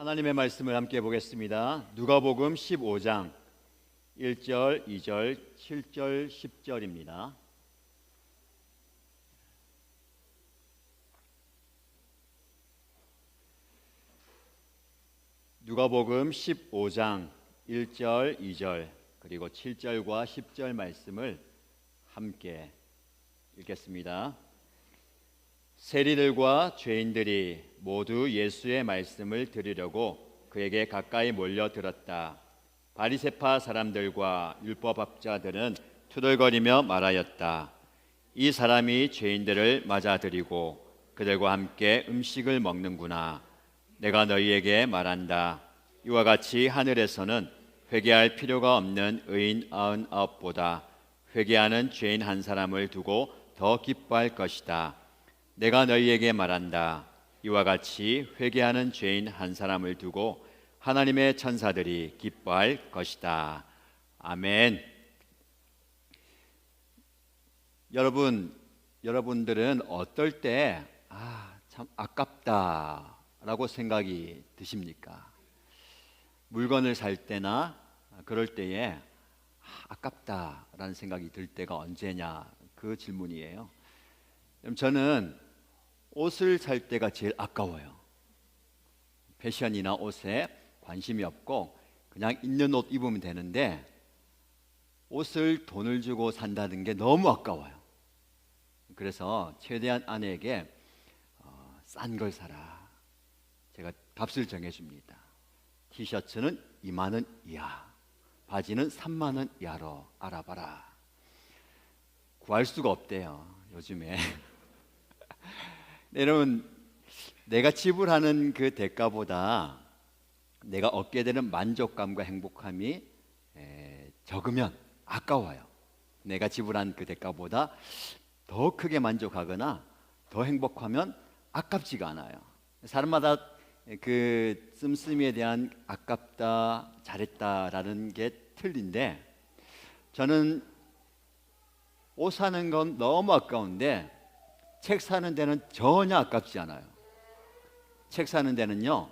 하나님의 말씀을 함께 보겠습니다. 누가복음 15장 1절, 2절, 7절, 10절입니다. 누가복음 15장 1절, 2절, 그리고 7절과 10절 말씀을 함께 읽겠습니다. 세리들과 죄인들이 모두 예수의 말씀을 들으려고 그에게 가까이 몰려들었다. 바리새파 사람들과 율법학자들은 투덜거리며 말하였다. 이 사람이 죄인들을 맞아들이고 그들과 함께 음식을 먹는구나. 내가 너희에게 말한다. 이와 같이 하늘에서는 회개할 필요가 없는 의인 99보다 회개하는 죄인 한 사람을 두고 더 기뻐할 것이다. 내가 너희에게 말한다. 이와 같이 회개하는 죄인 한 사람을 두고 하나님의 천사들이 기뻐할 것이다. 아멘. 여러분들은 어떨 때 참 아깝다라고 생각이 드십니까? 물건을 살 때나 그럴 때에 아깝다라는 생각이 들 때가 언제냐, 그 질문이에요. 저는 옷을 살 때가 제일 아까워요. 패션이나 옷에 관심이 없고 그냥 있는 옷 입으면 되는데 옷을 돈을 주고 산다는 게 너무 아까워요. 그래서 최대한 아내에게 싼 걸 사라. 제가 값을 정해줍니다. 티셔츠는 2만 원 이하, 바지는 3만 원 이하로 알아봐라. 구할 수가 없대요, 요즘에. 여러분, 내가 지불하는 그 대가보다 내가 얻게 되는 만족감과 행복함이 적으면 아까워요. 내가 지불한 그 대가보다 더 크게 만족하거나 더 행복하면 아깝지가 않아요. 사람마다 그 씀씀이에 대한 아깝다, 잘했다라는 게 틀린데, 저는 옷 사는 건 너무 아까운데 책 사는 데는 전혀 아깝지 않아요. 책 사는 데는요,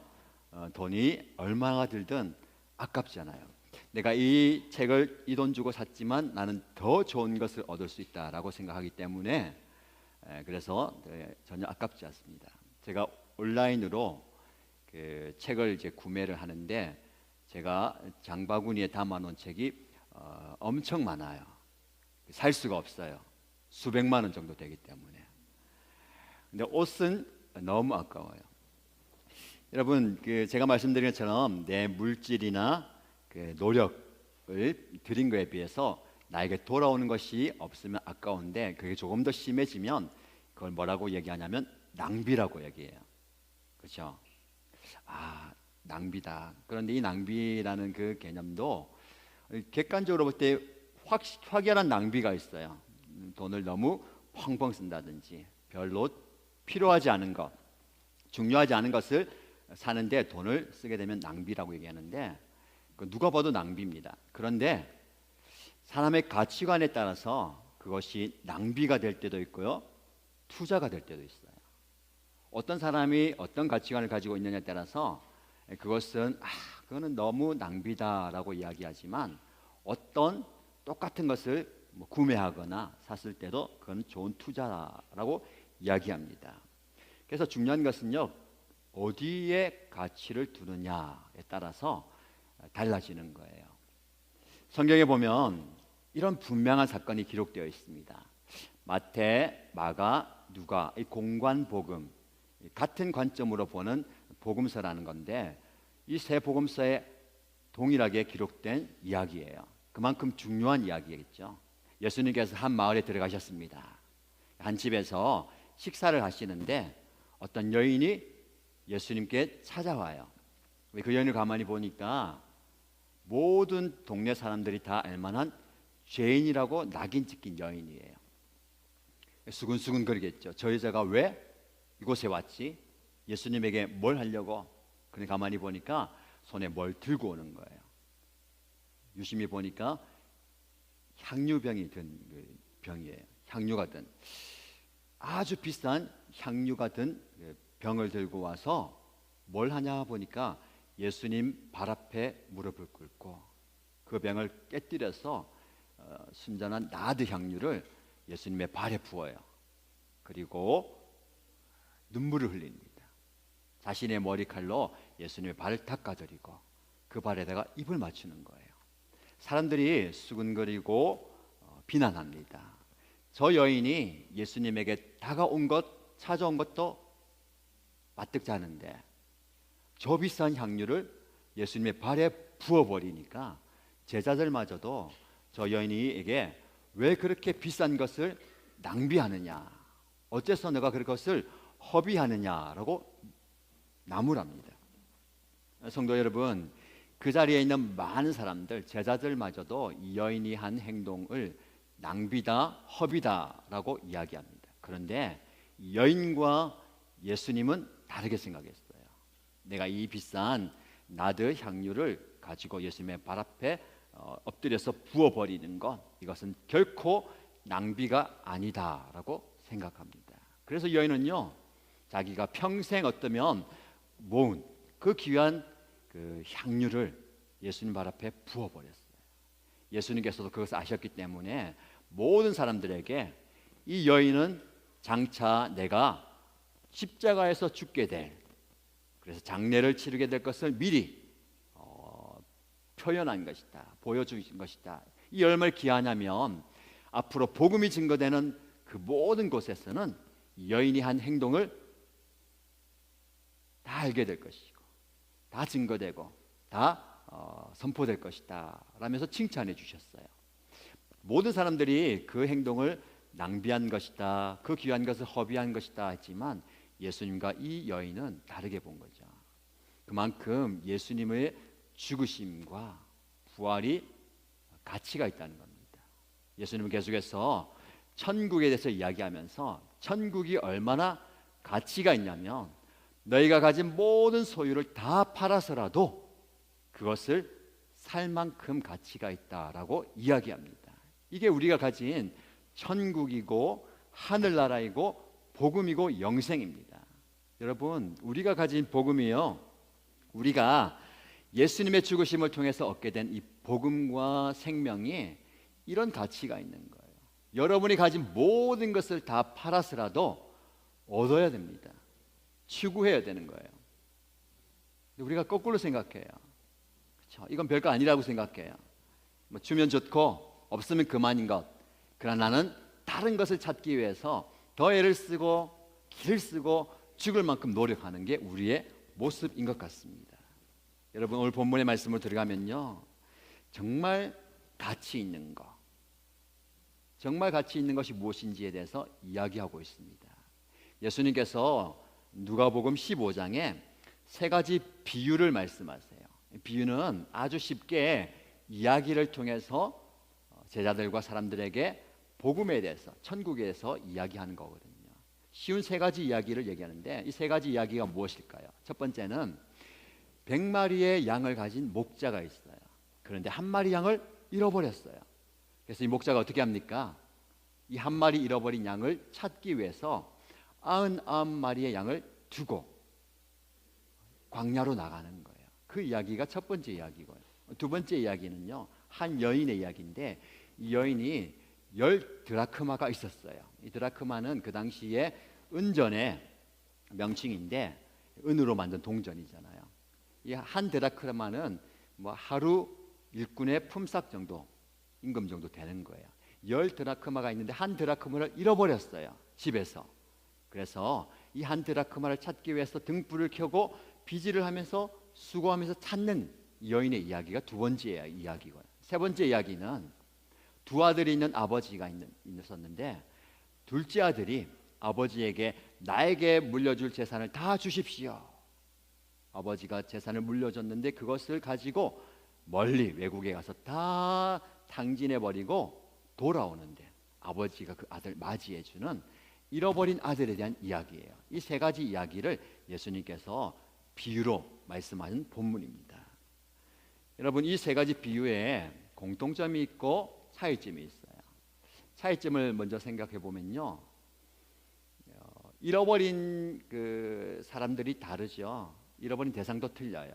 돈이 얼마나 들든 아깝지 않아요. 내가 이 책을 이 돈 주고 샀지만 나는 더 좋은 것을 얻을 수 있다라고 생각하기 때문에 그래서 전혀 아깝지 않습니다. 제가 온라인으로 그 책을 이제 구매를 하는데 제가 장바구니에 담아놓은 책이 엄청 많아요. 살 수가 없어요. 수백만 원 정도 되기 때문에. 근데 옷은 너무 아까워요. 여러분, 제가 말씀드린 것처럼 내 물질이나 그 노력을 들인 거에 비해서 나에게 돌아오는 것이 없으면 아까운데, 그게 조금 더 심해지면 그걸 뭐라고 얘기하냐면 낭비라고 얘기해요. 그렇죠? 낭비다. 그런데 이 낭비라는 그 개념도 객관적으로 볼 때 확연한 낭비가 있어요. 돈을 너무 펑펑 쓴다든지, 별로 필요하지 않은 것, 중요하지 않은 것을 사는데 돈을 쓰게 되면 낭비라고 얘기하는데, 누가 봐도 낭비입니다. 그런데 사람의 가치관에 따라서 그것이 낭비가 될 때도 있고요, 투자가 될 때도 있어요. 어떤 사람이 어떤 가치관을 가지고 있느냐에 따라서 그것은 그거는 너무 낭비다라고 이야기하지만, 어떤 똑같은 것을 구매하거나 샀을 때도 그건 좋은 투자라고 이야기합니다. 그래서 중요한 것은요, 어디에 가치를 두느냐에 따라서 달라지는 거예요. 성경에 보면 이런 분명한 사건이 기록되어 있습니다. 마태, 마가, 누가, 이 공관복음, 같은 관점으로 보는 복음서라는 건데, 이 세 복음서에 동일하게 기록된 이야기예요. 그만큼 중요한 이야기겠죠. 예수님께서 한 마을에 들어가셨습니다. 한 집에서 식사를 하시는데 어떤 여인이 예수님께 찾아와요. 그 여인을 가만히 보니까 모든 동네 사람들이 다 알만한 죄인이라고 낙인 찍힌 여인이에요. 수근수근 거리겠죠. 저 여자가 왜 이곳에 왔지? 예수님에게 뭘 하려고? 그런데 가만히 보니까 손에 뭘 들고 오는 거예요. 유심히 보니까 향유병이 든 병이에요. 향유가 든 아주 비싼 향유가 든 병을 들고 와서 뭘 하냐 보니까 예수님 발 앞에 무릎을 꿇고 그 병을 깨뜨려서 순전한 나드 향유를 예수님의 발에 부어요. 그리고 눈물을 흘립니다. 자신의 머리칼로 예수님의 발을 닦아드리고 그 발에다가 입을 맞추는 거예요. 사람들이 수근거리고 비난합니다. 저 여인이 예수님에게 다가온 것, 찾아온 것도 마뜩지 않은데 저 비싼 향유를 예수님의 발에 부어버리니까 제자들마저도 저 여인에게 왜 그렇게 비싼 것을 낭비하느냐, 어째서 너가 그것을 허비하느냐라고 나무랍니다. 성도 여러분, 그 자리에 있는 많은 사람들, 제자들마저도 이 여인이 한 행동을 낭비다, 허비다라고 이야기합니다. 그런데 여인과 예수님은 다르게 생각했어요. 내가 이 비싼 나드 향유를 가지고 예수님의 발 앞에 엎드려서 부어버리는 것, 이것은 결코 낭비가 아니다라고 생각합니다. 그래서 여인은요, 자기가 평생 어떠면 모은 그 귀한 그 향유를 예수님 발 앞에 부어버렸어요. 예수님께서도 그것을 아셨기 때문에 모든 사람들에게 이 여인은 장차 내가 십자가에서 죽게 될, 그래서 장례를 치르게 될 것을 미리 표현한 것이다, 보여주신 것이다. 이 얼마나 귀하냐면 앞으로 복음이 증거되는 그 모든 곳에서는 여인이 한 행동을 다 알게 될 것이고 다 증거되고 다 선포될 것이다 라면서 칭찬해 주셨어요. 모든 사람들이 그 행동을 낭비한 것이다, 그 귀한 것을 허비한 것이다 했지만 예수님과 이 여인은 다르게 본 거죠. 그만큼 예수님의 죽으심과 부활이 가치가 있다는 겁니다. 예수님은 계속해서 천국에 대해서 이야기하면서 천국이 얼마나 가치가 있냐면 너희가 가진 모든 소유를 다 팔아서라도 그것을 살 만큼 가치가 있다라고 이야기합니다. 이게 우리가 가진 천국이고 하늘나라이고 복음이고 영생입니다. 여러분, 우리가 가진 복음이요, 우리가 예수님의 죽으심을 통해서 얻게 된 이 복음과 생명이 이런 가치가 있는 거예요. 여러분이 가진 모든 것을 다 팔아서라도 얻어야 됩니다. 추구해야 되는 거예요. 우리가 거꾸로 생각해요. 그렇죠? 이건 별거 아니라고 생각해요. 뭐 주면 좋고 없으면 그만인 것. 그러나 나는 다른 것을 찾기 위해서 더 애를 쓰고 길을 쓰고 죽을 만큼 노력하는 게 우리의 모습인 것 같습니다. 여러분, 오늘 본문의 말씀을 들어가면요, 정말 가치 있는 것, 정말 가치 있는 것이 무엇인지에 대해서 이야기하고 있습니다. 예수님께서 누가복음 15장에 세 가지 비유를 말씀하세요. 비유는 아주 쉽게 이야기를 통해서 제자들과 사람들에게 복음에 대해서, 천국에 대해서 이야기하는 거거든요. 쉬운 세 가지 이야기를 얘기하는데 이 세 가지 이야기가 무엇일까요? 첫 번째는 100마리의 양을 가진 목자가 있어요. 그런데 한 마리 양을 잃어버렸어요. 그래서 이 목자가 어떻게 합니까? 이 한 마리 잃어버린 양을 찾기 위해서 99마리의 양을 두고 광야로 나가는 거예요. 그 이야기가 첫 번째 이야기고요. 두 번째 이야기는요, 한 여인의 이야기인데 이 여인이 10드라크마가 있었어요. 이 드라크마는 그 당시에 은전의 명칭인데 은으로 만든 동전이잖아요. 이 한 드라크마는 뭐 하루 일꾼의 품삯 정도, 임금 정도 되는 거예요. 10드라크마가 있는데 한 드라크마를 잃어버렸어요, 집에서. 그래서 이 한 드라크마를 찾기 위해서 등불을 켜고 비지를 하면서 수고하면서 찾는 여인의 이야기가 두 번째 이야기고요. 세 번째 이야기는 두 아들이 있는 아버지가 있었는데 둘째 아들이 아버지에게 나에게 물려줄 재산을 다 주십시오. 아버지가 재산을 물려줬는데 그것을 가지고 멀리 외국에 가서 다 탕진해버리고 돌아오는데 아버지가 그 아들 맞이해주는 잃어버린 아들에 대한 이야기예요. 이 세 가지 이야기를 예수님께서 비유로 말씀하는 본문입니다. 여러분, 이 세 가지 비유에 공통점이 있고 차이점이 있어요. 차이점을 먼저 생각해 보면요, 잃어버린 그 사람들이 다르죠. 잃어버린 대상도 틀려요.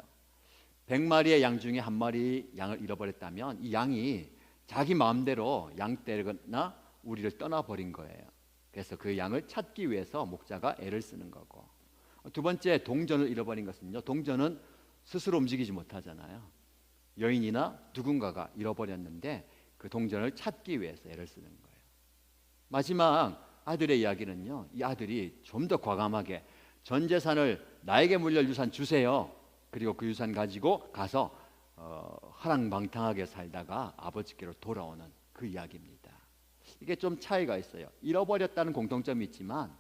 100마리의 양 중에 한 마리 양을 잃어버렸다면 이 양이 자기 마음대로 양떼거나 우리를 떠나버린 거예요. 그래서 그 양을 찾기 위해서 목자가 애를 쓰는 거고, 두 번째, 동전을 잃어버린 것은요, 동전은 스스로 움직이지 못하잖아요. 여인이나 누군가가 잃어버렸는데 그 동전을 찾기 위해서 애를 쓰는 거예요. 마지막 아들의 이야기는요, 이 아들이 좀 더 과감하게 전 재산을 나에게 물릴 유산 주세요. 그리고 그 유산 가지고 가서 허랑방탕하게 살다가 아버지께로 돌아오는 그 이야기입니다. 이게 좀 차이가 있어요. 잃어버렸다는 공통점이 있지만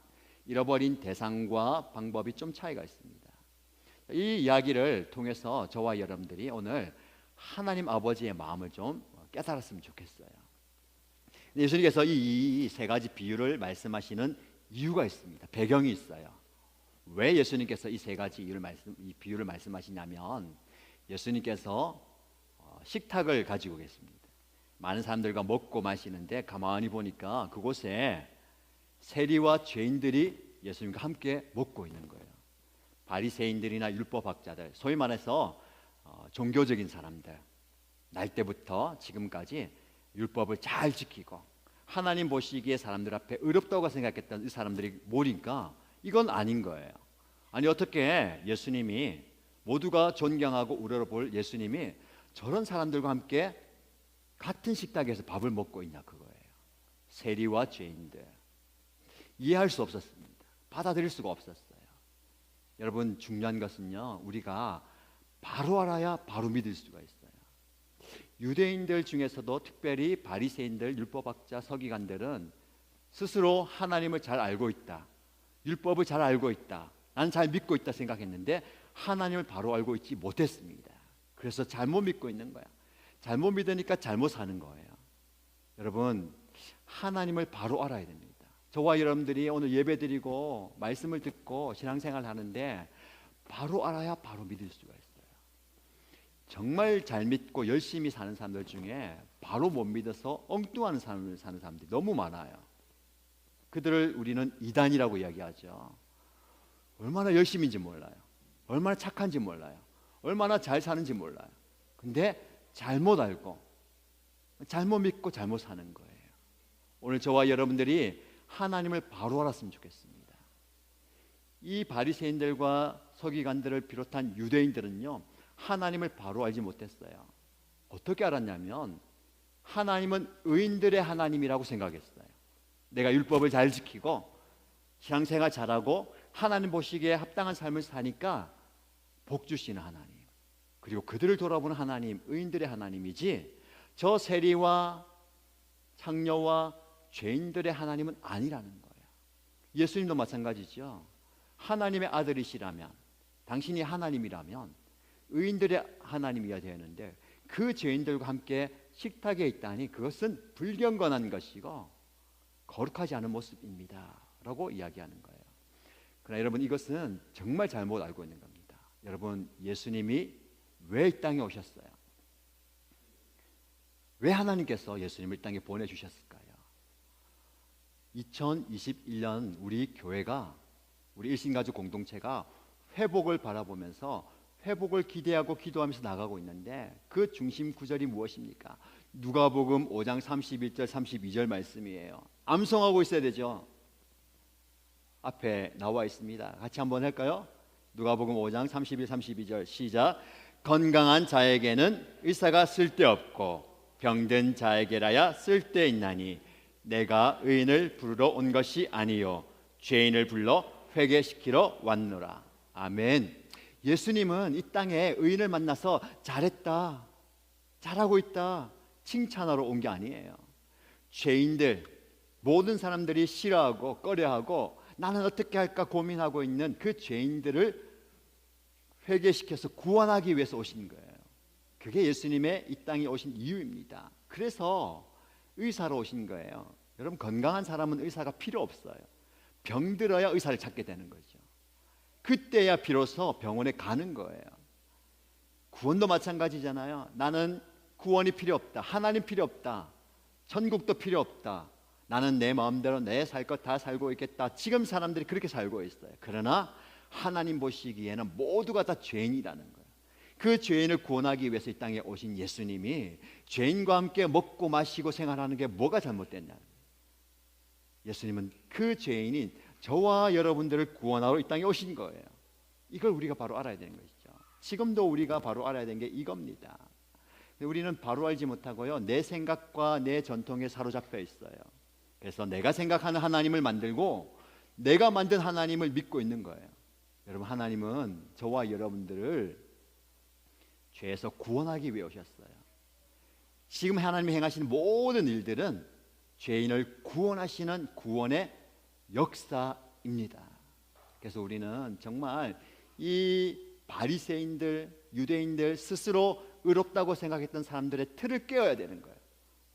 잃어버린 대상과 방법이 좀 차이가 있습니다. 이 이야기를 통해서 저와 여러분들이 오늘 하나님 아버지의 마음을 좀 깨달았으면 좋겠어요. 예수님께서 이 세 가지 비유를 말씀하시는 이유가 있습니다. 배경이 있어요. 왜 예수님께서 이 세 가지 이 비유를 말씀하시냐면, 예수님께서 식탁을 가지고 계십니다. 많은 사람들과 먹고 마시는데 가만히 보니까 그곳에 세리와 죄인들이 예수님과 함께 먹고 있는 거예요. 바리새인들이나 율법학자들, 소위 말해서 종교적인 사람들, 날 때부터 지금까지 율법을 잘 지키고 하나님 보시기에 사람들 앞에 의롭다고 생각했던 이 사람들이 모니까 이건 아닌 거예요. 아니, 어떻게 예수님이, 모두가 존경하고 우러러볼 예수님이 저런 사람들과 함께 같은 식탁에서 밥을 먹고 있냐, 그거예요. 세리와 죄인들. 이해할 수 없었습니다. 받아들일 수가 없었어요. 여러분, 중요한 것은요, 우리가 바로 알아야 바로 믿을 수가 있어요. 유대인들 중에서도 특별히 바리새인들, 율법학자, 서기관들은 스스로 하나님을 잘 알고 있다, 율법을 잘 알고 있다, 나는 잘 믿고 있다 생각했는데 하나님을 바로 알고 있지 못했습니다. 그래서 잘못 믿고 있는 거야. 잘못 믿으니까 잘못 사는 거예요. 여러분, 하나님을 바로 알아야 됩니다. 저와 여러분들이 오늘 예배드리고 말씀을 듣고 신앙생활 하는데 바로 알아야 바로 믿을 수가 있어요. 정말 잘 믿고 열심히 사는 사람들 중에 바로 못 믿어서 엉뚱한 삶을 사는 사람들이 너무 많아요. 그들을 우리는 이단이라고 이야기하죠. 얼마나 열심인지 몰라요. 얼마나 착한지 몰라요. 얼마나 잘 사는지 몰라요. 근데 잘못 알고 잘못 믿고 잘못 사는 거예요. 오늘 저와 여러분들이 하나님을 바로 알았으면 좋겠습니다. 이 바리새인들과 서기관들을 비롯한 유대인들은요, 하나님을 바로 알지 못했어요. 어떻게 알았냐면 하나님은 의인들의 하나님이라고 생각했어요. 내가 율법을 잘 지키고 신앙생활 잘하고 하나님 보시기에 합당한 삶을 사니까 복 주시는 하나님, 그리고 그들을 돌아보는 하나님, 의인들의 하나님이지 저 세리와 창녀와 죄인들의 하나님은 아니라는 거예요. 예수님도 마찬가지죠. 하나님의 아들이시라면, 당신이 하나님이라면 의인들의 하나님이어야 되는데 그 죄인들과 함께 식탁에 있다니 그것은 불경건한 것이고 거룩하지 않은 모습입니다 라고 이야기하는 거예요. 그러나 여러분, 이것은 정말 잘못 알고 있는 겁니다. 여러분, 예수님이 왜 이 땅에 오셨어요? 왜 하나님께서 예수님을 이 땅에 보내주셨을까요? 2021년 우리 교회가, 우리 일신가족 공동체가 회복을 바라보면서 회복을 기대하고 기도하면서 나가고 있는데 그 중심 구절이 무엇입니까? 누가복음 5장 31절 32절 말씀이에요. 암송하고 있어야 되죠. 앞에 나와 있습니다. 같이 한번 할까요? 누가복음 5장 31, 32절 시작. 건강한 자에게는 의사가 쓸데없고 병든 자에게라야 쓸데있나니 내가 의인을 부르러 온 것이 아니요 죄인을 불러 회개시키러 왔노라. 아멘. 예수님은 이 땅에 의인을 만나서 잘했다, 잘하고 있다 칭찬하러 온 게 아니에요. 죄인들, 모든 사람들이 싫어하고 꺼려하고 나는 어떻게 할까 고민하고 있는 그 죄인들을 회개시켜서 구원하기 위해서 오신 거예요. 그게 예수님의 이 땅에 오신 이유입니다. 그래서 의사로 오신 거예요. 여러분, 건강한 사람은 의사가 필요 없어요. 병들어야 의사를 찾게 되는 거죠. 그때야 비로소 병원에 가는 거예요. 구원도 마찬가지잖아요. 나는 구원이 필요 없다, 하나님 필요 없다, 천국도 필요 없다, 나는 내 마음대로 내 살 것 다 살고 있겠다. 지금 사람들이 그렇게 살고 있어요. 그러나 하나님 보시기에는 모두가 다 죄인이라는 거예요. 그 죄인을 구원하기 위해서 이 땅에 오신 예수님이 죄인과 함께 먹고 마시고 생활하는 게 뭐가 잘못됐냐? 예수님은 그 죄인인 저와 여러분들을 구원하러 이 땅에 오신 거예요. 이걸 우리가 바로 알아야 되는 것이죠. 지금도 우리가 바로 알아야 되는 게 이겁니다. 우리는 바로 알지 못하고요, 내 생각과 내 전통에 사로잡혀 있어요. 그래서 내가 생각하는 하나님을 만들고 내가 만든 하나님을 믿고 있는 거예요. 여러분, 하나님은 저와 여러분들을 죄에서 구원하기 위해 오셨어요. 지금 하나님이 행하시는 모든 일들은 죄인을 구원하시는 구원의 역사입니다. 그래서 우리는 정말 이 바리새인들, 유대인들 스스로 의롭다고 생각했던 사람들의 틀을 깨어야 되는 거예요.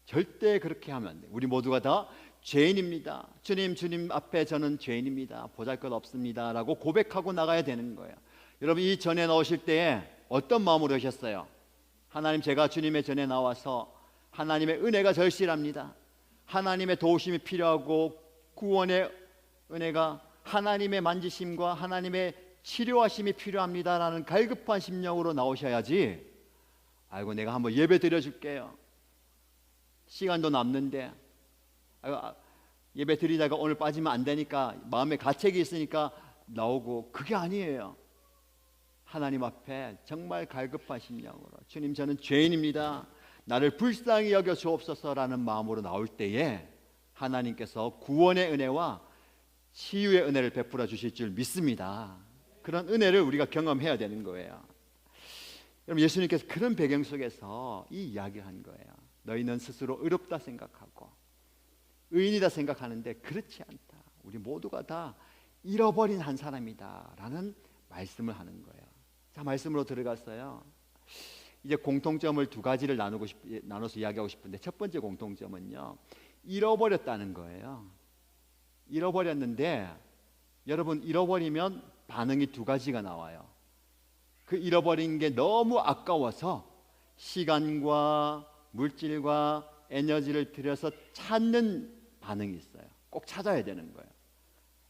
절대 그렇게 하면 안 돼요. 우리 모두가 다 죄인입니다. 주님 앞에 저는 죄인입니다. 보잘것없습니다 라고 고백하고 나가야 되는 거예요. 여러분, 이 전에 나오실 때에 어떤 마음으로 오셨어요? 하나님, 제가 주님의 전에 나와서 하나님의 은혜가 절실합니다. 하나님의 도우심이 필요하고 구원의 은혜가, 하나님의 만지심과 하나님의 치료하심이 필요합니다라는 갈급한 심령으로 나오셔야지, 아이고 내가 한번 예배 드려줄게요, 시간도 남는데 예배 드리다가 오늘 빠지면 안 되니까 마음에 가책이 있으니까 나오고, 그게 아니에요. 하나님 앞에 정말 갈급한 심령으로, 주님 저는 죄인입니다, 나를 불쌍히 여겨 주옵소서라는 마음으로 나올 때에 하나님께서 구원의 은혜와 치유의 은혜를 베풀어 주실 줄 믿습니다. 그런 은혜를 우리가 경험해야 되는 거예요. 여러분, 예수님께서 그런 배경 속에서 이 이야기를 한 거예요. 너희는 스스로 의롭다 생각하고 의인이다 생각하는데 그렇지 않다. 우리 모두가 다 잃어버린 한 사람이다 라는 말씀을 하는 거예요. 자, 말씀으로 들어갔어요. 이제 공통점을 두 가지를 나눠서 이야기하고 싶은데, 첫 번째 공통점은요, 잃어버렸다는 거예요. 잃어버렸는데, 여러분, 잃어버리면 반응이 두 가지가 나와요. 그 잃어버린 게 너무 아까워서 시간과 물질과 에너지를 들여서 찾는 반응이 있어요. 꼭 찾아야 되는 거예요.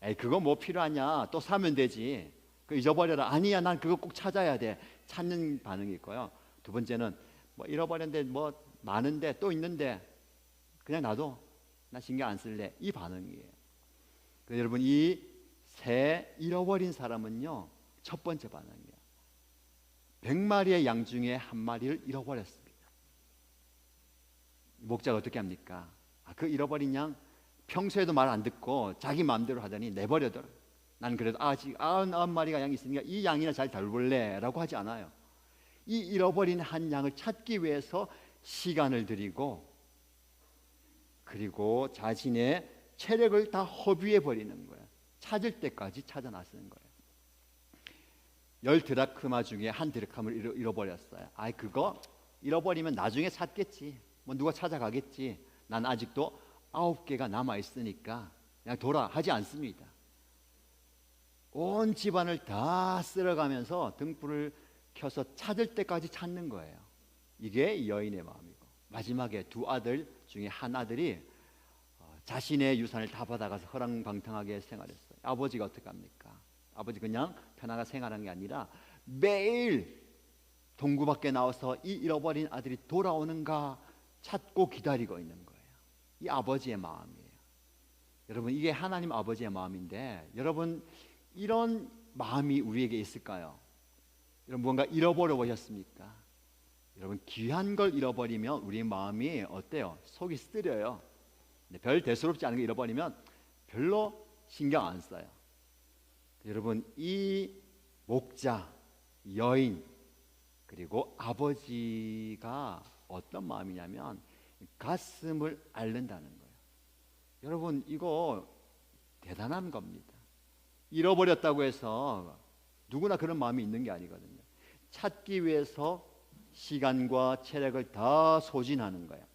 에이, 그거 뭐 필요하냐, 또 사면 되지, 그 잊어버려라, 아니야 난 그거 꼭 찾아야 돼, 찾는 반응이 있고요. 두 번째는 뭐 잃어버렸는데 뭐 많은데 또 있는데 그냥 놔둬, 나 신경 안 쓸래, 이 반응이에요. 그래서 여러분, 이 새 잃어버린 사람은요, 첫 번째 반응이에요. 100마리의 양 중에 한 마리를 잃어버렸습니다. 목자가 어떻게 합니까? 그 잃어버린 양 평소에도 말 안 듣고 자기 마음대로 하더니 내버려둬. 난 그래도 아직 99마리가 양이 있으니까 이 양이나 잘 돌볼래 라고 하지 않아요. 이 잃어버린 한 양을 찾기 위해서 시간을 들이고, 그리고 자신의 체력을 다 허비해 버리는 거예요. 찾을 때까지 찾아 나서는 거예요. 10드라크마 중에 한 드라크마를 잃어버렸어요. 아이, 그거 잃어버리면 나중에 찾겠지, 뭐 누가 찾아가겠지, 난 아직도 9개가 남아있으니까 그냥 돌아 하지 않습니다. 온 집안을 다 쓸어가면서 등불을 켜서 찾을 때까지 찾는 거예요. 이게 여인의 마음이고, 마지막에 두 아들 중에 한 아들이 자신의 유산을 다 받아가서 허랑방탕하게 생활했어요. 아버지가 어떻게 합니까? 아버지 그냥 편하게 생활한 게 아니라 매일 동구 밖에 나와서 이 잃어버린 아들이 돌아오는가 찾고 기다리고 있는 거예요. 이 아버지의 마음이에요. 여러분, 이게 하나님 아버지의 마음인데, 여러분 이런 마음이 우리에게 있을까요? 여러분, 뭔가 잃어버려 보셨습니까? 여러분, 귀한 걸 잃어버리면 우리 마음이 어때요? 속이 쓰려요. 별 대수롭지 않은 거 잃어버리면 별로 신경 안 써요. 여러분, 이 목자, 여인, 그리고 아버지가 어떤 마음이냐면 가슴을 앓는다는 거예요. 여러분, 이거 대단한 겁니다. 잃어버렸다고 해서 누구나 그런 마음이 있는 게 아니거든요. 찾기 위해서 시간과 체력을 다 소진하는 거예요.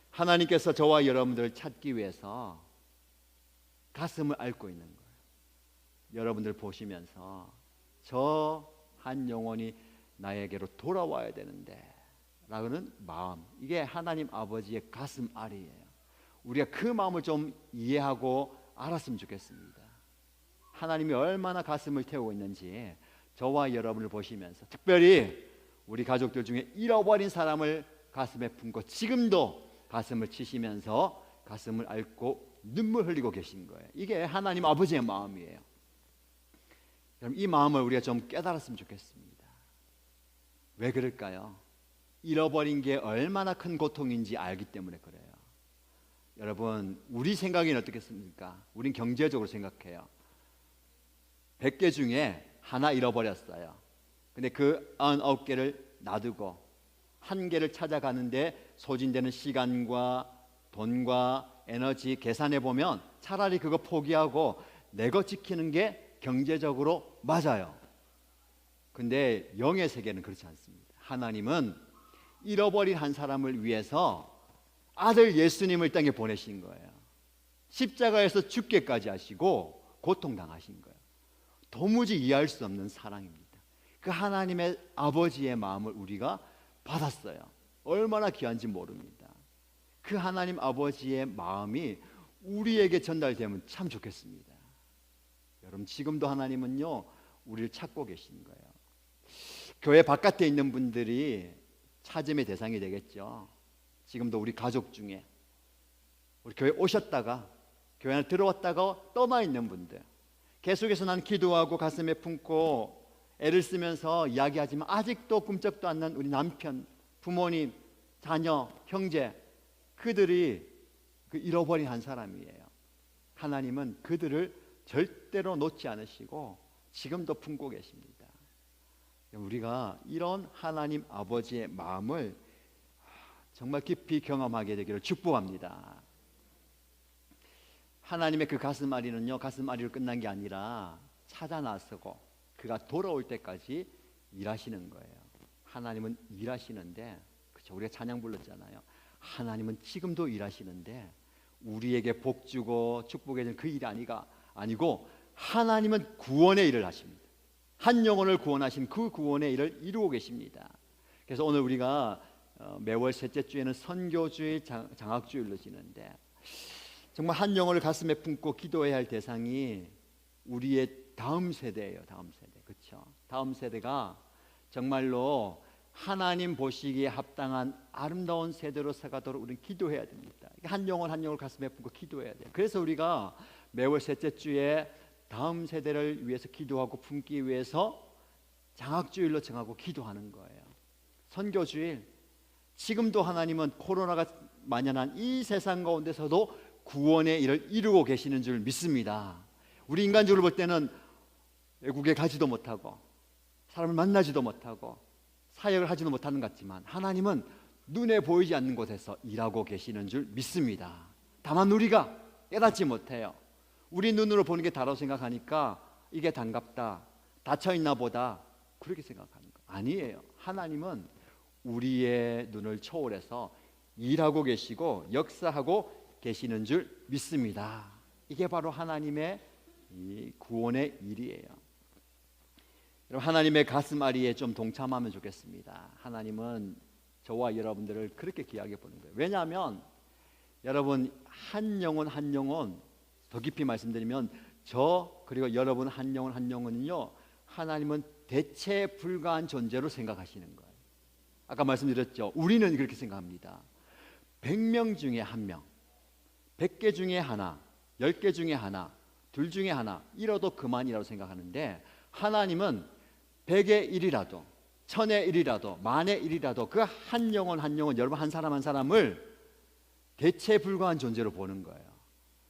하나님께서 저와 여러분들을 찾기 위해서 가슴을 앓고 있는 거예요. 여러분들 보시면서 저 한 영혼이 나에게로 돌아와야 되는데 라는 마음, 이게 하나님 아버지의 가슴 앓이에요. 우리가 그 마음을 좀 이해하고 알았으면 좋겠습니다. 하나님이 얼마나 가슴을 태우고 있는지 저와 여러분을 보시면서, 특별히 우리 가족들 중에 잃어버린 사람을 가슴에 품고 지금도 가슴을 치시면서 가슴을 앓고 눈물 흘리고 계신 거예요. 이게 하나님 아버지의 마음이에요. 여러분, 이 마음을 우리가 좀 깨달았으면 좋겠습니다. 왜 그럴까요? 잃어버린 게 얼마나 큰 고통인지 알기 때문에 그래요. 여러분, 우리 생각에는 어떻겠습니까? 우린 경제적으로 생각해요. 100개 중에 하나 잃어버렸어요. 근데 그 99개를 놔두고 한 개를 찾아가는데 소진되는 시간과 돈과 에너지 계산해 보면 차라리 그거 포기하고 내 것 지키는 게 경제적으로 맞아요. 근데 영의 세계는 그렇지 않습니다. 하나님은 잃어버린 한 사람을 위해서 아들 예수님을 땅에 보내신 거예요. 십자가에서 죽게까지 하시고 고통당하신 거예요. 도무지 이해할 수 없는 사랑입니다. 그 하나님의 아버지의 마음을 우리가 받았어요. 얼마나 귀한지 모릅니다. 그 하나님 아버지의 마음이 우리에게 전달되면 참 좋겠습니다. 여러분, 지금도 하나님은요 우리를 찾고 계신 거예요. 교회 바깥에 있는 분들이 찾음의 대상이 되겠죠. 지금도 우리 가족 중에 우리 교회 오셨다가 교회 안에 들어왔다가 떠나 있는 분들, 계속해서 난 기도하고 가슴에 품고 애를 쓰면서 이야기하지만 아직도 꿈쩍도 안 난 우리 남편, 부모님, 자녀, 형제, 그들이 그 잃어버린 한 사람이에요. 하나님은 그들을 절대로 놓지 않으시고 지금도 품고 계십니다. 우리가 이런 하나님 아버지의 마음을 정말 깊이 경험하게 되기를 축복합니다. 하나님의 그 가슴 앓이는요, 가슴 앓이로 끝난 게 아니라 찾아 나서고 그가 돌아올 때까지 일하시는 거예요. 하나님은 일하시는데, 그렇죠? 우리가 찬양 불렀잖아요. 하나님은 지금도 일하시는데 우리에게 복 주고 축복해 주는 그 일이 아니고 하나님은 구원의 일을 하십니다. 한 영혼을 구원하신 그 구원의 일을 이루고 계십니다. 그래서 오늘 우리가 매월 셋째 주에는 선교주일, 장학주일로 지는데 정말 한 영혼을 가슴에 품고 기도해야 할 대상이 우리의 다음 세대예요. 다음 세대, 그렇죠? 다음 세대가 정말로 하나님 보시기에 합당한 아름다운 세대로 서가도록 우리는 기도해야 됩니다. 한 영혼 한 영혼을 가슴에 품고 기도해야 돼요. 그래서 우리가 매월 셋째 주에 다음 세대를 위해서 기도하고 품기 위해서 장학주일로 정하고 기도하는 거예요. 선교주일, 지금도 하나님은 코로나가 만연한 이 세상 가운데서도 구원의 일을 이루고 계시는 줄 믿습니다. 우리 인간적으로 볼 때는 외국에 가지도 못하고 사람을 만나지도 못하고 사역을 하지도 못하는 것 같지만 하나님은 눈에 보이지 않는 곳에서 일하고 계시는 줄 믿습니다. 다만 우리가 깨닫지 못해요. 우리 눈으로 보는 게 다라고 생각하니까 이게 단갑다, 닫혀있나 보다, 그렇게 생각하는 거 아니에요. 하나님은 우리의 눈을 초월해서 일하고 계시고 역사하고 계시는 줄 믿습니다. 이게 바로 하나님의 이 구원의 일이에요. 여러분, 하나님의 가슴 앓이에 좀 동참하면 좋겠습니다. 하나님은 저와 여러분들을 그렇게 귀하게 보는 거예요. 왜냐하면 여러분 한 영혼 한 영혼, 더 깊이 말씀드리면 저 그리고 여러분 한 영혼 한 영혼은요, 하나님은 대체 불가한 존재로 생각하시는 거예요. 아까 말씀드렸죠. 우리는 그렇게 생각합니다. 100명 중에 한 명, 100개 중에 하나, 10개 중에 하나, 둘 중에 하나, 잃어도 그만이라고 생각하는데 하나님은 100의 1이라도 1000의 1이라도 만의 1이라도 그 한 영혼 한 영혼, 여러분 한 사람 한 사람을 대체 불가한 존재로 보는 거예요.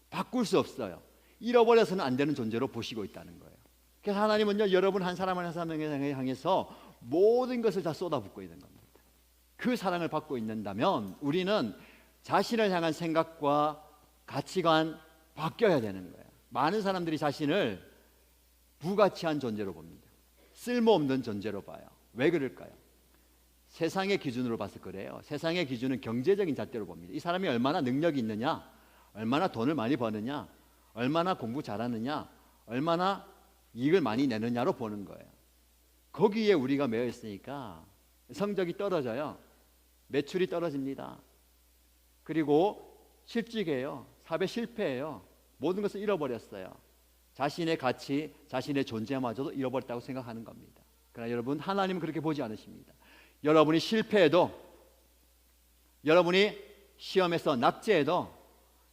바꿀 수 없어요. 잃어버려서는 안 되는 존재로 보시고 있다는 거예요. 그래서 하나님은요, 여러분 한 사람 한 사람을 향해서 모든 것을 다 쏟아붓고 있는 겁니다. 그 사랑을 받고 있는다면 우리는 자신을 향한 생각과 가치관 바뀌어야 되는 거예요. 많은 사람들이 자신을 부가치한 존재로 봅니다. 쓸모없는 존재로 봐요. 왜 그럴까요? 세상의 기준으로 봐서 그래요. 세상의 기준은 경제적인 잣대로 봅니다. 이 사람이 얼마나 능력이 있느냐, 얼마나 돈을 많이 버느냐, 얼마나 공부 잘하느냐, 얼마나 이익을 많이 내느냐로 보는 거예요. 거기에 우리가 매여 있으니까 성적이 떨어져요. 매출이 떨어집니다. 그리고 실직해요. 사업에 실패해요. 모든 것을 잃어버렸어요. 자신의 가치, 자신의 존재마저도 잃어버렸다고 생각하는 겁니다. 그러나 여러분, 하나님은 그렇게 보지 않으십니다. 여러분이 실패해도, 여러분이 시험에서 낙제해도,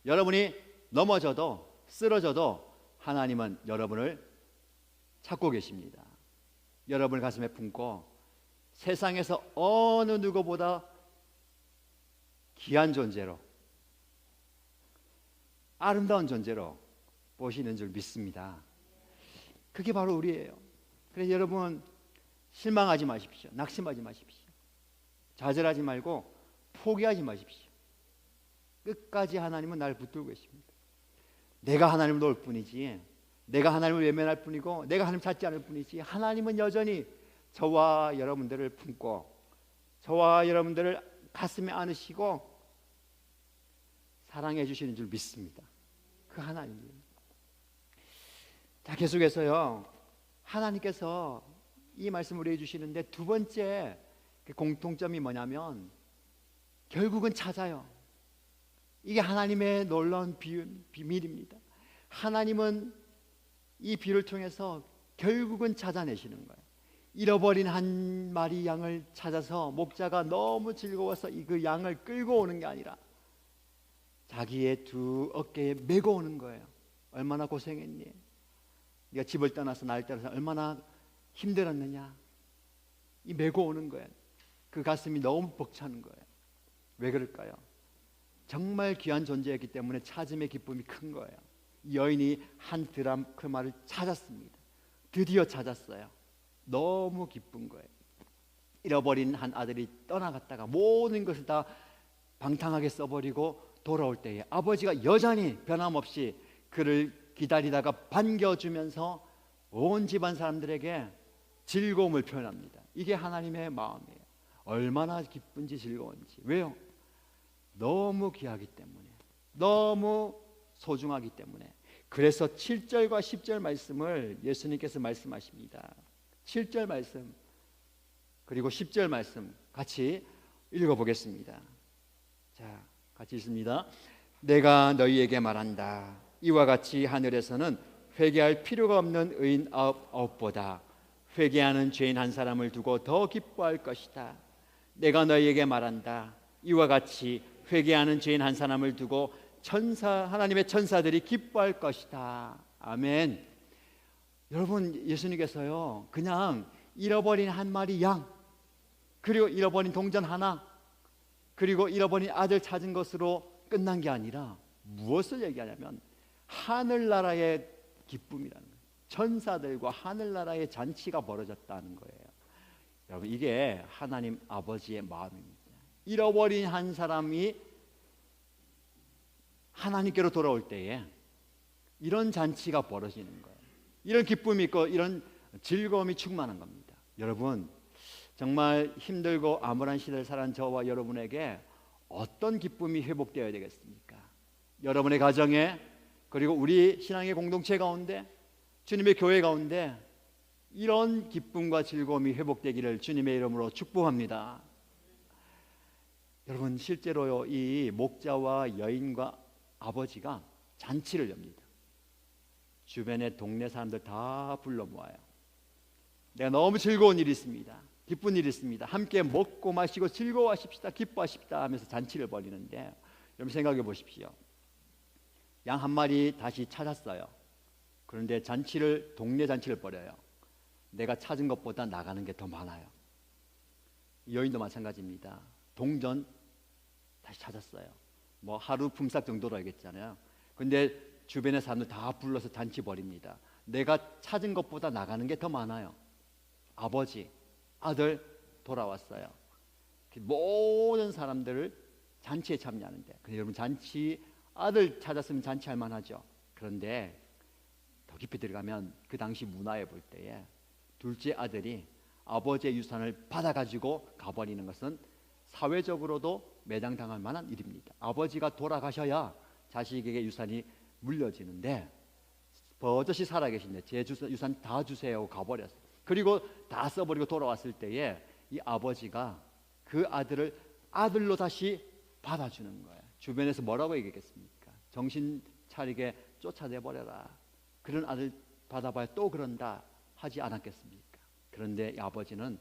여러분이 넘어져도 쓰러져도 하나님은 여러분을 찾고 계십니다. 여러분을 가슴에 품고 세상에서 어느 누구보다 귀한 존재로, 아름다운 존재로 보시는 줄 믿습니다. 그게 바로 우리예요. 그래서 여러분 실망하지 마십시오. 낙심하지 마십시오. 좌절하지 말고 포기하지 마십시오. 끝까지 하나님은 나를 붙들고 계십니다. 내가 하나님을 놓을 뿐이지, 내가 하나님을 외면할 뿐이고, 내가 하나님 찾지 않을 뿐이지, 하나님은 여전히 저와 여러분들을 품고 저와 여러분들을 가슴에 안으시고 사랑해 주시는 줄 믿습니다. 그 하나님이에요. 자, 계속해서요, 하나님께서 이 말씀을 우리에게 주시는데 두 번째 공통점이 뭐냐면 결국은 찾아요. 이게 하나님의 놀라운 비밀입니다. 하나님은 이 비유를 통해서 결국은 찾아내시는 거예요. 잃어버린 한 마리 양을 찾아서 목자가 너무 즐거워서 그 양을 끌고 오는 게 아니라 자기의 두 어깨에 메고 오는 거예요. 얼마나 고생했니? 네가 집을 떠나서 나를 따라서 얼마나 힘들었느냐? 이 메고 오는 거예요. 그 가슴이 너무 벅차는 거예요. 왜 그럴까요? 정말 귀한 존재였기 때문에 찾음의 기쁨이 큰 거예요. 이 여인이 한 드라크마를 찾았습니다. 드디어 찾았어요. 너무 기쁜 거예요. 잃어버린 한 아들이 떠나갔다가 모든 것을 다 방탕하게 써버리고 돌아올 때에 아버지가 여전히 변함없이 그를 기다리다가 반겨주면서 온 집안 사람들에게 즐거움을 표현합니다. 이게 하나님의 마음이에요. 얼마나 기쁜지 즐거운지. 왜요? 너무 귀하기 때문에, 너무 소중하기 때문에. 그래서 7절과 10절 말씀을 예수님께서 말씀하십니다. 7절 말씀 그리고 10절 말씀 같이 읽어보겠습니다. 자, 같이 읽습니다. 내가 너희에게 말한다. 이와 같이 하늘에서는 회개할 필요가 없는 의인 아홉보다 회개하는 죄인 한 사람을 두고 더 기뻐할 것이다. 내가 너희에게 말한다. 이와 같이 회개하는 죄인 한 사람을 두고 하나님의 천사들이 기뻐할 것이다. 아멘. 여러분, 예수님께서요 그냥 잃어버린 한 마리 양, 그리고 잃어버린 동전 하나, 그리고 잃어버린 아들 찾은 것으로 끝난 게 아니라 무엇을 얘기하냐면 하늘나라의 기쁨이라는 거예요. 천사들과 하늘나라의 잔치가 벌어졌다는 거예요. 여러분, 이게 하나님 아버지의 마음입니다. 잃어버린 한 사람이 하나님께로 돌아올 때에 이런 잔치가 벌어지는 거예요. 이런 기쁨이 있고 이런 즐거움이 충만한 겁니다. 여러분, 정말 힘들고 암울한 시대를 살아온 저와 여러분에게 어떤 기쁨이 회복되어야 되겠습니까? 여러분의 가정에, 그리고 우리 신앙의 공동체 가운데, 주님의 교회 가운데 이런 기쁨과 즐거움이 회복되기를 주님의 이름으로 축복합니다. 여러분, 실제로요 이 목자와 여인과 아버지가 잔치를 엽니다. 주변의 동네 사람들 다 불러 모아요. 내가 너무 즐거운 일이 있습니다. 기쁜 일이 있습니다. 함께 먹고 마시고 즐거워하십시다. 기뻐하십시다 하면서 잔치를 벌이는데, 여러분 생각해 보십시오. 양 한 마리 다시 찾았어요. 그런데 동네 잔치를 벌여요. 내가 찾은 것보다 나가는 게 더 많아요. 여인도 마찬가지입니다. 동전 다시 찾았어요. 뭐 하루 품삯 정도로 알겠잖아요. 근데 주변의 사람들 다 불러서 잔치 벌입니다. 내가 찾은 것보다 나가는 게 더 많아요. 아버지, 아들 돌아왔어요. 모든 사람들을 잔치에 참여하는데, 근데 여러분 잔치, 아들 찾았으면 잔치할 만하죠. 그런데 더 깊이 들어가면 그 당시 문화에 볼 때에 둘째 아들이 아버지의 유산을 받아가지고 가버리는 것은 사회적으로도 매장당할 만한 일입니다. 아버지가 돌아가셔야 자식에게 유산이 물려지는데 버젓이 살아계신데 제 유산 다 주세요 하고 가버렸어요. 그리고 다 써버리고 돌아왔을 때에 이 아버지가 그 아들을 아들로 다시 받아주는 거예요. 주변에서 뭐라고 얘기했겠습니까? 정신 차리게 쫓아내버려라. 그런 아들 받아봐야 또 그런다 하지 않았겠습니까? 그런데 이 아버지는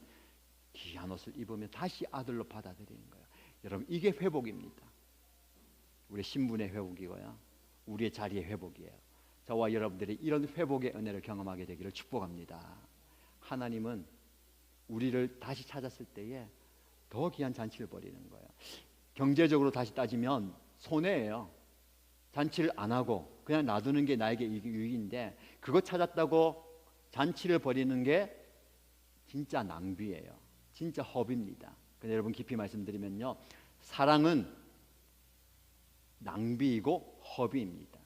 귀한 옷을 입으면 다시 아들로 받아들이는 거예요. 여러분, 이게 회복입니다. 우리의 신분의 회복이고요, 우리의 자리의 회복이에요. 저와 여러분들이 이런 회복의 은혜를 경험하게 되기를 축복합니다. 하나님은 우리를 다시 찾았을 때에 더 귀한 잔치를 벌이는 거예요. 경제적으로 다시 따지면 손해예요. 잔치를 안 하고 그냥 놔두는 게 나에게 유익인데, 그거 찾았다고 잔치를 벌이는 게 진짜 낭비예요. 진짜 허비입니다. 근데 여러분, 깊이 말씀드리면요, 사랑은 낭비이고 허비입니다.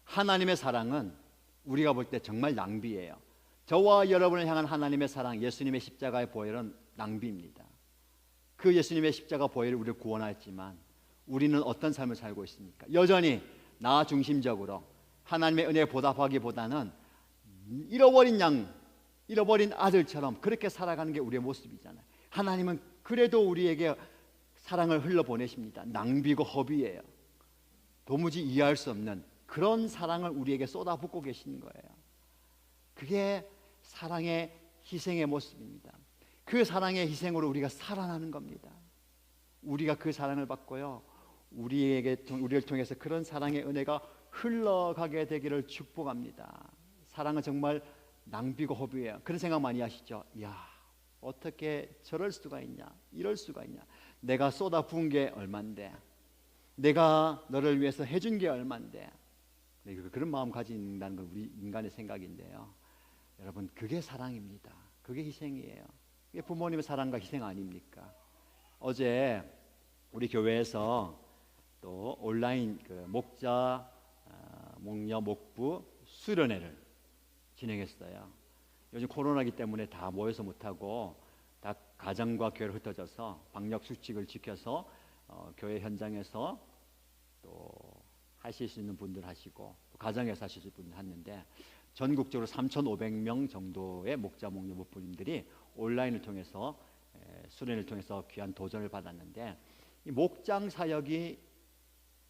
하나님의 사랑은 우리가 볼 때 정말 낭비예요. 저와 여러분을 향한 하나님의 사랑, 예수님의 십자가의 보혈은 낭비입니다. 그 예수님의 십자가 보혈이 우리를 구원하였지만 우리는 어떤 삶을 살고 있습니까? 여전히 나 중심적으로 하나님의 은혜에 보답하기보다는 잃어버린 양, 잃어버린 아들처럼 그렇게 살아가는 게 우리의 모습이잖아요. 하나님은 그래도 우리에게 사랑을 흘러보내십니다. 낭비고 허비예요. 도무지 이해할 수 없는 그런 사랑을 우리에게 쏟아붓고 계시는 거예요. 그게 사랑의 희생의 모습입니다. 그 사랑의 희생으로 우리가 살아나는 겁니다. 우리가 그 사랑을 받고요, 우리를 통해서 그런 사랑의 은혜가 흘러가게 되기를 축복합니다. 사랑은 정말 낭비고 허비예요. 그런 생각 많이 하시죠? 야, 어떻게 저럴 수가 있냐, 이럴 수가 있냐, 내가 쏟아부은 게 얼만데, 내가 너를 위해서 해준 게 얼만데. 그런 마음 가진다는 건 우리 인간의 생각인데요, 여러분, 그게 사랑입니다. 그게 희생이에요. 그게 부모님의 사랑과 희생 아닙니까? 어제 우리 교회에서 또 온라인 목자 목녀 목부 수련회를 진행했어요. 요즘 코로나기 때문에 다 모여서 못하고 다 가정과 교회로 흩어져서 방역 수칙을 지켜서 교회 현장에서 또 하실 수 있는 분들 하시고, 또 가정에서 하실 수 있는 분들 하는데, 전국적으로 3,500명 정도의 목자 목녀 목부님들이 온라인을 통해서 수련을 통해서 귀한 도전을 받았는데, 이 목장 사역이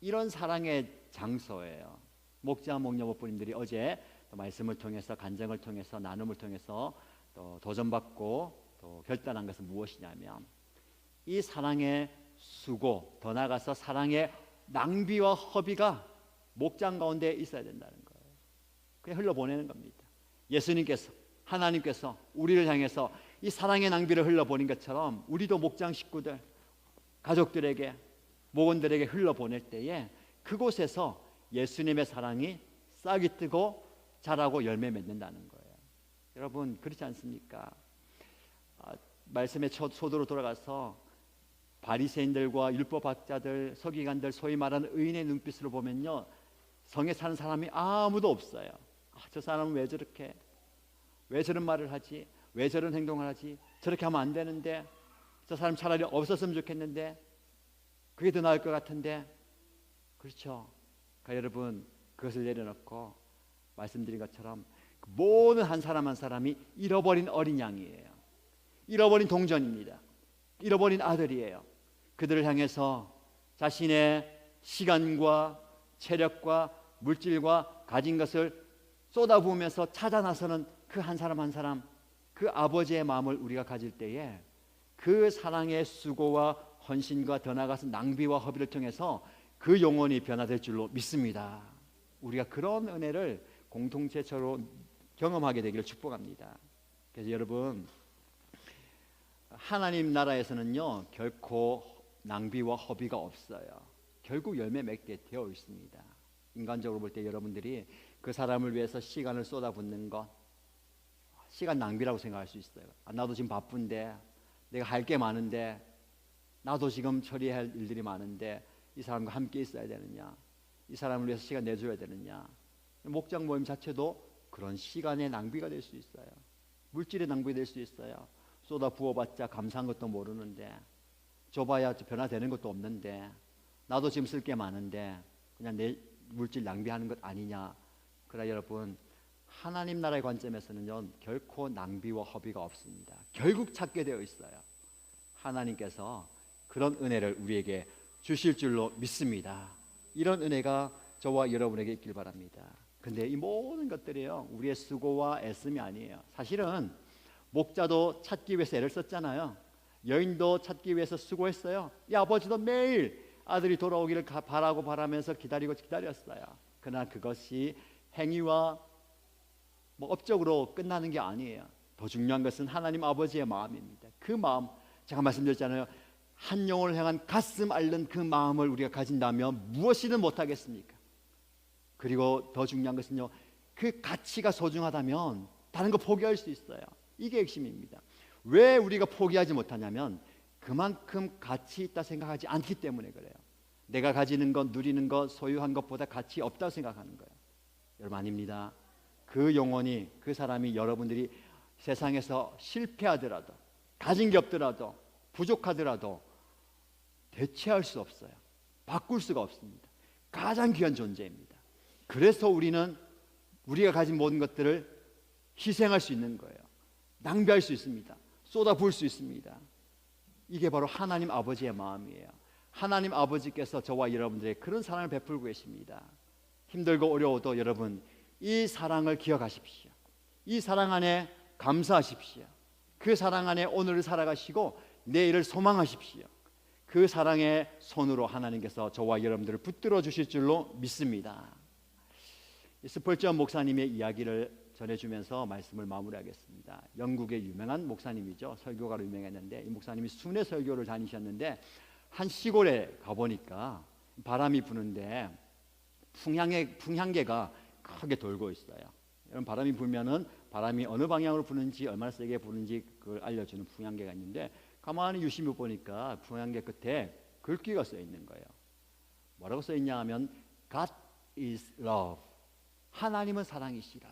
이런 사랑의 장소예요. 목자 목녀 목부님들이 어제 또 말씀을 통해서, 간증을 통해서, 나눔을 통해서 또 도전받고 또 결단한 것은 무엇이냐면, 이 사랑의 수고, 더 나아가서 사랑의 낭비와 허비가 목장 가운데 있어야 된다는 거예요. 그냥 흘러보내는 겁니다. 예수님께서, 하나님께서 우리를 향해서 이 사랑의 낭비를 흘러보낸 것처럼 우리도 목장 식구들, 가족들에게, 목원들에게 흘러보낼 때에 그곳에서 예수님의 사랑이 싹이 뜨고 자라고 열매 맺는다는 거예요. 여러분, 그렇지 않습니까? 말씀의 소도로 돌아가서 바리새인들과 율법학자들, 서기관들, 소위 말하는 의인의 눈빛으로 보면요, 성에 사는 사람이 아무도 없어요. 저 사람은 왜 저렇게, 왜 저런 말을 하지, 왜 저런 행동을 하지, 저렇게 하면 안 되는데, 저 사람 차라리 없었으면 좋겠는데, 그게 더 나을 것 같은데. 그렇죠? 그러니까 여러분, 그것을 내려놓고 말씀드린 것처럼 모든 한 사람 한 사람이 잃어버린 어린 양이에요. 잃어버린 동전입니다. 잃어버린 아들이에요. 그들을 향해서 자신의 시간과 체력과 물질과 가진 것을 쏟아부으면서 찾아 나서는 그 한 사람 한 사람, 그 아버지의 마음을 우리가 가질 때에 그 사랑의 수고와 헌신과 더 나아가서 낭비와 허비를 통해서 그 영혼이 변화될 줄로 믿습니다. 우리가 그런 은혜를 공동체처로 경험하게 되기를 축복합니다. 그래서 여러분, 하나님 나라에서는요, 결코 낭비와 허비가 없어요. 결국 열매 맺게 되어 있습니다. 인간적으로 볼 때 여러분들이 그 사람을 위해서 시간을 쏟아붓는 것, 시간 낭비라고 생각할 수 있어요. 나도 지금 바쁜데, 내가 할 게 많은데, 나도 지금 처리할 일들이 많은데 이 사람과 함께 있어야 되느냐, 이 사람을 위해서 시간 내줘야 되느냐. 목장 모임 자체도 그런 시간의 낭비가 될 수 있어요. 물질의 낭비가 될 수 있어요. 쏟아 부어봤자 감사한 것도 모르는데, 줘봐야 변화되는 것도 없는데, 나도 지금 쓸 게 많은데 그냥 내 물질 낭비하는 것 아니냐. 그러나 여러분, 하나님 나라의 관점에서는요, 결코 낭비와 허비가 없습니다. 결국 찾게 되어 있어요. 하나님께서 그런 은혜를 우리에게 주실 줄로 믿습니다. 이런 은혜가 저와 여러분에게 있길 바랍니다. 근데 이 모든 것들이요, 우리의 수고와 애씀이 아니에요. 사실은 목자도 찾기 위해서 애를 썼잖아요. 여인도 찾기 위해서 수고했어요. 이 아버지도 매일 아들이 돌아오기를 바라면서 기다렸어요. 그러나 그것이 행위와 업적으로 끝나는 게 아니에요. 더 중요한 것은 하나님 아버지의 마음입니다. 그 마음, 제가 말씀드렸잖아요. 한 영혼을 향한 가슴 앓는 그 마음을 우리가 가진다면 무엇이든 못하겠습니까? 그리고 더 중요한 것은요, 그 가치가 소중하다면 다른 거 포기할 수 있어요. 이게 핵심입니다. 왜 우리가 포기하지 못하냐면 그만큼 가치 있다 생각하지 않기 때문에 그래요. 내가 가지는 것, 누리는 것, 소유한 것보다 가치 없다고 생각하는 거예요. 여러분, 아닙니다. 그 영혼이, 그 사람이 여러분들이 세상에서 실패하더라도, 가진 게 없더라도, 부족하더라도 대체할 수 없어요. 바꿀 수가 없습니다. 가장 귀한 존재입니다. 그래서 우리가 가진 모든 것들을 희생할 수 있는 거예요. 낭비할 수 있습니다. 쏟아부을 수 있습니다. 이게 바로 하나님 아버지의 마음이에요. 하나님 아버지께서 저와 여러분들의 그런 사랑을 베풀고 계십니다. 힘들고 어려워도 여러분, 이 사랑을 기억하십시오. 이 사랑 안에 감사하십시오. 그 사랑 안에 오늘을 살아가시고 내일을 소망하십시오. 그 사랑의 손으로 하나님께서 저와 여러분들을 붙들어 주실 줄로 믿습니다. 스펄전 목사님의 이야기를 전해주면서 말씀을 마무리하겠습니다. 영국의 유명한 목사님이죠. 설교가로 유명했는데 이 목사님이 순회 설교를 다니셨는데 한 시골에 가보니까 바람이 부는데 풍향계가 크게 돌고 있어요. 여러분, 바람이 불면은 바람이 어느 방향으로 부는지, 얼마나 세게 부는지 그걸 알려주는 풍향계가 있는데 가만히 유심히 보니까 풍향계 끝에 글귀가 써 있는 거예요. 뭐라고 써 있냐 하면 God is love. 하나님은 사랑이시라.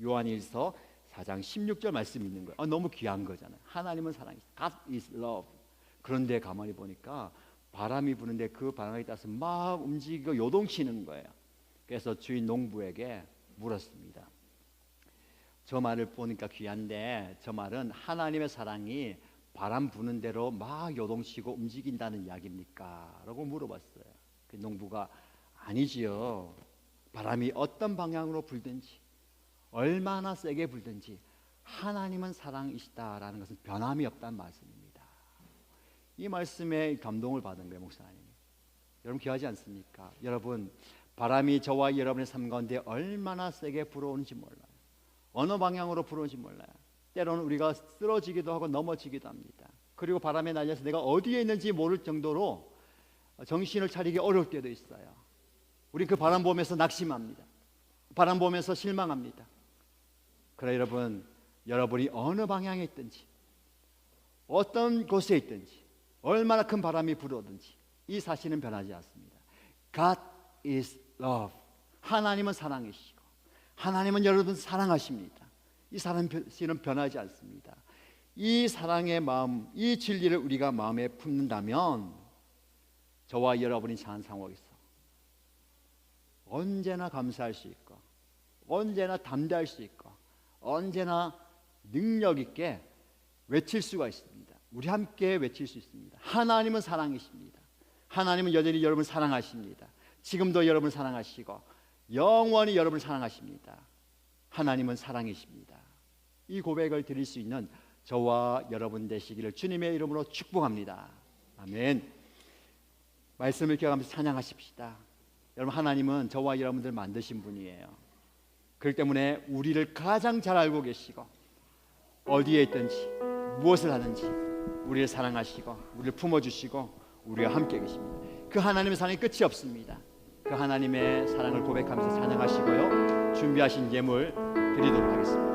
요한일서 4장 16절 말씀이 있는 거예요. 너무 귀한 거잖아요. 하나님은 사랑이시라. God is love. 그런데 가만히 보니까 바람이 부는데 그 바람에 따라서 막 움직이고 요동치는 거예요. 그래서 주인 농부에게 물었습니다. 저 말을 보니까 귀한데 저 말은 하나님의 사랑이 바람 부는 대로 막 요동치고 움직인다는 이야기입니까? 라고 물어봤어요. 그 농부가 아니지요. 바람이 어떤 방향으로 불든지 얼마나 세게 불든지 하나님은 사랑이시다라는 것은 변함이 없다는 말씀입니다. 이 말씀에 감동을 받은 거예요, 목사님이. 여러분, 귀하지 않습니까? 여러분, 바람이 저와 여러분의 삶 가운데 얼마나 세게 불어오는지 몰라요. 어느 방향으로 불어오는지 몰라요. 때로는 우리가 쓰러지기도 하고 넘어지기도 합니다. 그리고 바람에 날려서 내가 어디에 있는지 모를 정도로 정신을 차리기 어려울 때도 있어요. 우리 그 바람 보면서 낙심합니다. 바람 보면서 실망합니다. 그러나 여러분이 어느 방향에 있든지 어떤 곳에 있든지 얼마나 큰 바람이 불어오든지 이 사실은 변하지 않습니다. God is love. 하나님은 사랑이시고 하나님은 여러분 사랑하십니다. 이 사랑은 변하지 않습니다. 이 사랑의 마음, 이 진리를 우리가 마음에 품는다면 저와 여러분이 처한 상황에서 언제나 감사할 수 있고 언제나 담대할 수 있고 언제나 능력 있게 외칠 수가 있습니다. 우리 함께 외칠 수 있습니다. 하나님은 사랑이십니다. 하나님은 여전히 여러분을 사랑하십니다. 지금도 여러분을 사랑하시고 영원히 여러분을 사랑하십니다. 하나님은 사랑이십니다. 이 고백을 드릴 수 있는 저와 여러분 되시기를 주님의 이름으로 축복합니다. 아멘. 말씀을 기억하면서 찬양하십시다. 여러분, 하나님은 저와 여러분들 만드신 분이에요. 그렇기 때문에 우리를 가장 잘 알고 계시고 어디에 있든지 무엇을 하든지 우리를 사랑하시고 우리를 품어주시고 우리와 함께 계십니다. 그 하나님의 사랑이 끝이 없습니다. 그 하나님의 사랑을 고백하면서 찬양하시고요, 준비하신 예물 드리도록 하겠습니다.